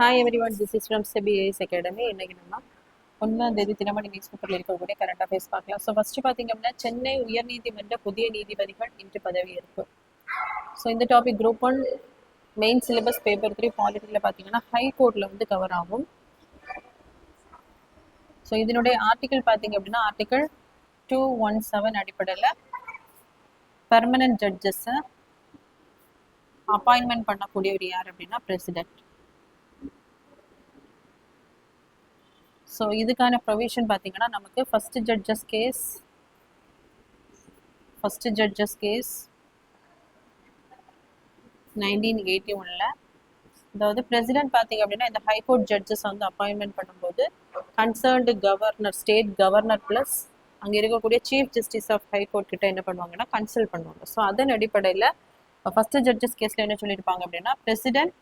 Hi everyone, this is from CBA's Academy. இன்னைக்கு நம்ம 1ஆம் தேதி தினமணி நியூஸ் பேப்பர்ல இருக்கக்கூடிய கரண்ட் அஃபேர்ஸ் பார்க்கலாம். ஸோ ஃபர்ஸ்ட் பார்த்தீங்க அப்படின்னா சென்னை உயர்நீதிமன்ற புதிய நீதிபதிகள் இன்று பதவியேற்பு. ஸோ இந்த topic group 1 main syllabus paper 3 பாலிட்டியில் பார்த்தீங்கன்னா ஹை கோர்ட்டில் வந்து கவர் ஆகும். ஸோ இதனுடைய ஆர்டிகல் பார்த்தீங்க அப்படின்னா ஆர்டிகல் 217 அடிப்படையில் பெர்மனன்ட் ஜட்ஜஸை அப்பாயின்மெண்ட் பண்ணக்கூடியவர் யார் அப்படின்னா பிரசிடென்ட். ஸோ இதுக்கான ப்ரொவிஷன் பார்த்தீங்கன்னா நமக்கு ஃபர்ஸ்ட் ஜட்ஜஸ் கேஸ் 1981ல், அதாவது பிரசிடென்ட் பார்த்தீங்க அப்படின்னா இந்த ஹைகோர்ட் ஜட்ஜஸ் வந்து அப்பாயின்மெண்ட் பண்ணும்போது concerned governor, state governor plus அங்கே இருக்கக்கூடிய சீஃப் ஜஸ்டிஸ் ஆஃப் ஹைகோர்ட் கிட்ட என்ன பண்ணுவாங்கன்னா கன்சல்ட் பண்ணுவாங்க. ஸோ அதன் அடிப்படையில் ஃபர்ஸ்ட் ஜட்ஜஸ் கேஸில் என்ன சொல்லியிருப்பாங்க அப்படின்னா பிரசிடென்ட்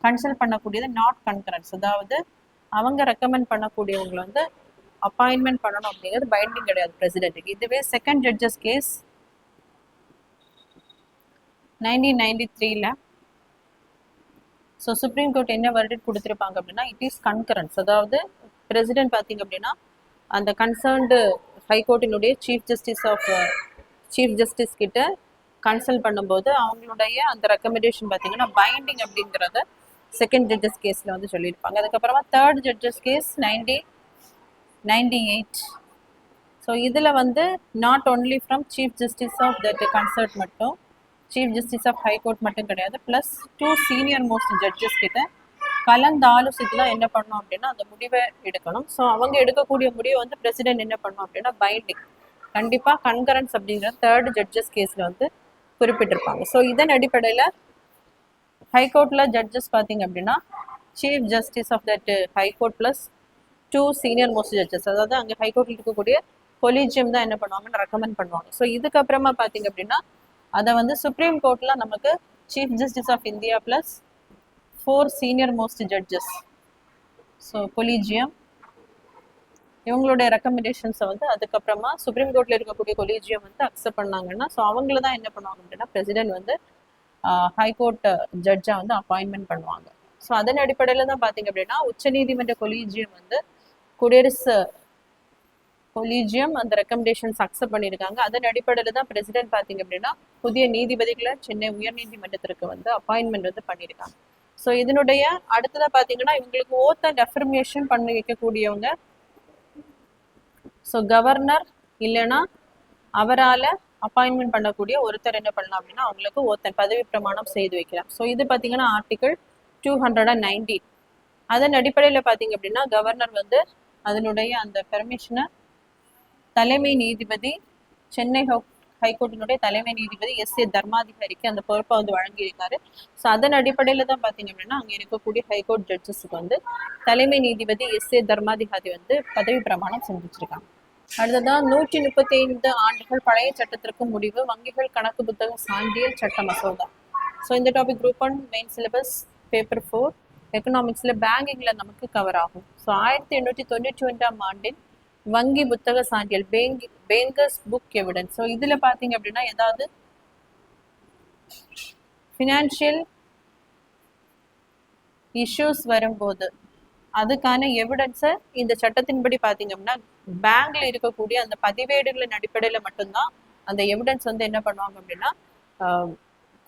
கன்சல்ட் பண்ணக்கூடியது நாட் கன்கரன்ஸ், அதாவது அவங்க ரெக்கமெண்ட் பண்ணக்கூடியவங்களை வந்து அப்பாயின்மெண்ட் பண்ணணும் அப்படிங்கிறது பைண்டிங் கிடையாது பிரசிடென்ட்டுக்கு. இதுவே செகண்ட் ஜட்ஜஸ் கேஸ் 1993ல் ஸோ சுப்ரீம் கோர்ட் என்ன வெர்டிக்ட் கொடுத்துருப்பாங்க அப்படின்னா இட் இஸ் கன்கரன்ஸ், அதாவது பிரசிடென்ட் பார்த்தீங்க அப்படின்னா அந்த கன்சர்ன்டு ஹைகோர்ட்டினுடைய சீஃப் ஜஸ்டிஸ் கிட்ட கன்சல்ட் பண்ணும்போது அவங்களுடைய அந்த ரெக்கமெண்டேஷன் பார்த்தீங்கன்னா பைண்டிங் அப்படிங்கிறத செகண்ட் ஜட்ஜஸ் கேஸில் வந்து சொல்லியிருப்பாங்க. அதுக்கப்புறமா தேர்ட் ஜட்ஜஸ் கேஸ் 1998. ஸோ இதில் வந்து not only from chief justice of that concerned மட்டும், சீஃப் ஜஸ்டிஸ் ஆஃப் ஹைகோர்ட் மட்டும் கிடையாது, ப்ளஸ் 2 சீனியர் மோஸ்ட் ஜட்ஜஸ் கிட்ட கலந்து ஆலோசித்து தான் என்ன பண்ணோம் அப்படின்னா அந்த முடிவை எடுக்கணும். ஸோ அவங்க எடுக்கக்கூடிய முடிவை வந்து பிரசிடென்ட் என்ன பண்ணோம் அப்படின்னா பைண்டிங், கண்டிப்பாக கன்கரன்ஸ் அப்படிங்கிற தேர்ட் ஜட்ஜஸ் கேஸில் வந்து குறிப்பிட்டிருப்பாங்க. ஸோ இதன் அடிப்படையில் ஹைகோர்ட்டில் ஜட்ஜஸ் பார்த்தீங்க அப்படின்னா chief justice of that high court plus 2 senior most judges, அதாவது அங்கே ஹைகோர்ட்டில் இருக்கக்கூடிய கொலீஜியம் தான் என்ன பண்ணுவாங்கன்னு ரெக்கமெண்ட் பண்ணுவாங்க. ஸோ இதுக்கப்புறமா பார்த்தீங்க அப்படின்னா அதை வந்து சுப்ரீம் கோர்ட்டில் நமக்கு chief justice of India plus 4 senior most judges, so collegium இவங்களுடைய ரெக்கமெண்டேஷன்ஸை வந்து அதுக்கப்புறமா சுப்ரீம் கோர்ட்டில் இருக்கக்கூடிய கொலீஜியம் வந்து அக்செப்ட் பண்ணாங்கன்னா ஸோ அவங்கள தான் என்ன பண்ணுவாங்க அப்படின்னா பிரசிடென்ட் வந்து ஹைகோர்ட் ஜட்ஜை வந்து அப்பாயின்மெண்ட் பண்ணுவாங்க. ஸோ அதன் அடிப்படையில் தான் பார்த்தீங்க அப்படின்னா உச்சநீதிமன்ற கொலீஜியம் வந்து குடியரசு கொலீஜியம் அந்த ரெக்கமெண்டேஷன்ஸ் அக்செப்ட் பண்ணியிருக்காங்க. அதன் அடிப்படையில் தான் பிரசிடென்ட் பார்த்தீங்க அப்படின்னா புதிய நீதிபதிகளை சென்னை உயர்நீதிமன்றத்திற்கு வந்து அப்பாயின்மெண்ட் வந்து பண்ணியிருக்காங்க. ஸோ இதனுடைய அடுத்ததாக பார்த்தீங்கன்னா இவங்களுக்கு ஓத் அண்ட் அஃபர்மேஷன் பண்ணி வைக்கக்கூடியவங்க, ஸோ கவர்னர் இல்லைன்னா அவரால் அப்பாயின்மெண்ட் பண்ணக்கூடிய ஒருத்தர் என்ன பண்ணலாம் அப்படின்னா அவங்களுக்கு ஒருத்தர் பதவி பிரமாணம் செய்து வைக்கலாம். ஸோ இது பார்த்தீங்கன்னா ஆர்டிகல் 219. அதன் அடிப்படையில் பார்த்தீங்க அப்படின்னா கவர்னர் வந்து அதனுடைய அந்த பெர்மிஷனை தலைமை நீதிபதி, சென்னை ஹைகோர்ட்டினுடைய தலைமை நீதிபதி எஸ்.ஏ. தர்மாதிகாரிக்கு அந்த பொறுப்பை வந்து வழங்கியிருக்காரு. ஸோ அதன் அடிப்படையில் தான் பார்த்தீங்க அப்படின்னா அங்கே இருக்கக்கூடிய ஹைகோர்ட் ஜட்ஜஸுக்கு வந்து தலைமை நீதிபதி எஸ்.ஏ. தர்மாதிகாரி வந்து பதவி பிரமாணம் செஞ்சு வச்சிருக்காங்க. அடுத்ததான் 135 ஆண்டுகள் பழைய சட்டத்திற்கு முடிவு, வங்கிகள் கணக்கு புத்தக சான்றிதழ் சட்ட மசோதா. ஸோ இந்த topic group 1 main syllabus paper 4 எக்கனாமிக்ஸில் பேங்கிங்கில் நமக்கு கவர் ஆகும். ஸோ 1891ஆம் ஆண்டின் வங்கி புத்தக சான்றிதழ் பேங்கர்ஸ் புக் எவிடன்ஸ். ஸோ இதில் பார்த்தீங்க அப்படின்னா ஏதாவது ஃபினான்ஷியல் இஷ்யூஸ் வரும்போது அதுக்கான எவிடன்ஸை இந்த சட்டத்தின்படி பார்த்தீங்க அப்படின்னா பேங்க்ல இருக்கக்கூடிய அந்த பதிவேடுகளின் அடிப்படையில் மட்டும்தான் அந்த எவிடன்ஸ் வந்து என்ன பண்ணுவாங்க அப்படின்னா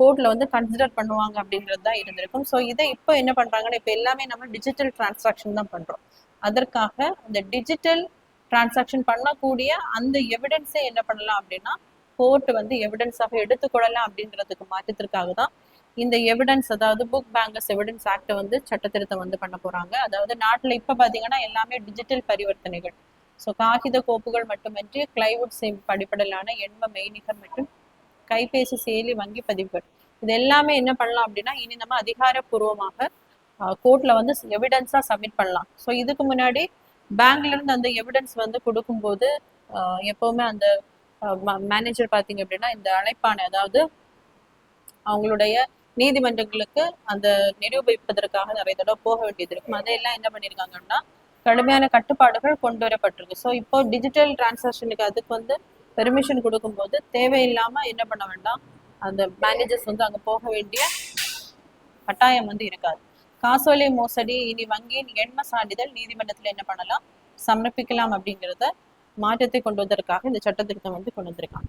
கோர்ட்ல வந்து கன்சிடர் பண்ணுவாங்க அப்படிங்கிறது தான் இருந்திருக்கும். ஸோ இதை இப்போ என்ன பண்றாங்கன்னா இப்போ எல்லாமே நம்ம டிஜிட்டல் டிரான்சாக்ஷன் தான் பண்றோம். அதற்காக அந்த டிஜிட்டல் டிரான்சாக்ஷன் பண்ணக்கூடிய அந்த எவிடன்ஸை என்ன பண்ணலாம் அப்படின்னா கோர்ட் வந்து எவிடன்ஸாக எடுத்துக்கொள்ளலாம் அப்படின்றதுக்கு மாற்றத்திற்காக தான் இந்த எவிடன்ஸ், அதாவது புக் பேங்கர்ஸ் எவிடன்ஸ் ஆக்ட் வந்து சட்டத்திருத்தம் வந்து பண்ண போறாங்க. அதாவது நாட்டில் இப்போ பார்த்தீங்கன்னா எல்லாமே டிஜிட்டல் பரிவர்த்தனைகள், ஸோ காகித கோப்புகள் மட்டுமின்றி கிளைவுட் சேமிப்பு அடிப்படையிலான எண்ம மெய்நிகர் மற்றும் கைபேசி செயலி வங்கி பதிவுகள் இது எல்லாமே என்ன பண்ணலாம் அப்படின்னா இனி நம்ம அதிகாரப்பூர்வமாக கோர்ட்ல வந்து எவிடன்ஸாக சப்மிட் பண்ணலாம். ஸோ இதுக்கு முன்னாடி பேங்க்ல இருந்து அந்த எவிடன்ஸ் வந்து கொடுக்கும்போது எப்பவுமே அந்த மேனேஜர் பார்த்தீங்க அப்படின்னா இந்த அழைப்பானை, அதாவது அவங்களுடைய நீதிமன்றங்களுக்கு அந்த நிரூபிப்பதற்காக நிறைய தடவை போக வேண்டியது இருக்கும். அதையெல்லாம் என்ன பண்ணியிருக்காங்கன்னா கடுமையான கட்டுப்பாடுகள் கொண்டு வரப்பட்டிருக்கு. ஸோ இப்போ டிஜிட்டல் டிரான்சாக்ஷனுக்கு அதுக்கு வந்து பெர்மிஷன் கொடுக்கும்போது தேவையில்லாமல் என்ன பண்ண வேண்டாம், அந்த மேனேஜர்ஸ் வந்து அங்கே போக வேண்டிய கட்டாயம் வந்து இருக்காது. காசோலை மோசடி இனி வங்கியின் எண்ம சான்றிதழ் நீதிமன்றத்தில் என்ன பண்ணலாம், சமர்ப்பிக்கலாம் அப்படிங்கிறத மாற்றத்தை கொண்டு வந்ததற்காக இந்த சட்ட திருத்தம் வந்து கொண்டு வந்திருக்காங்க.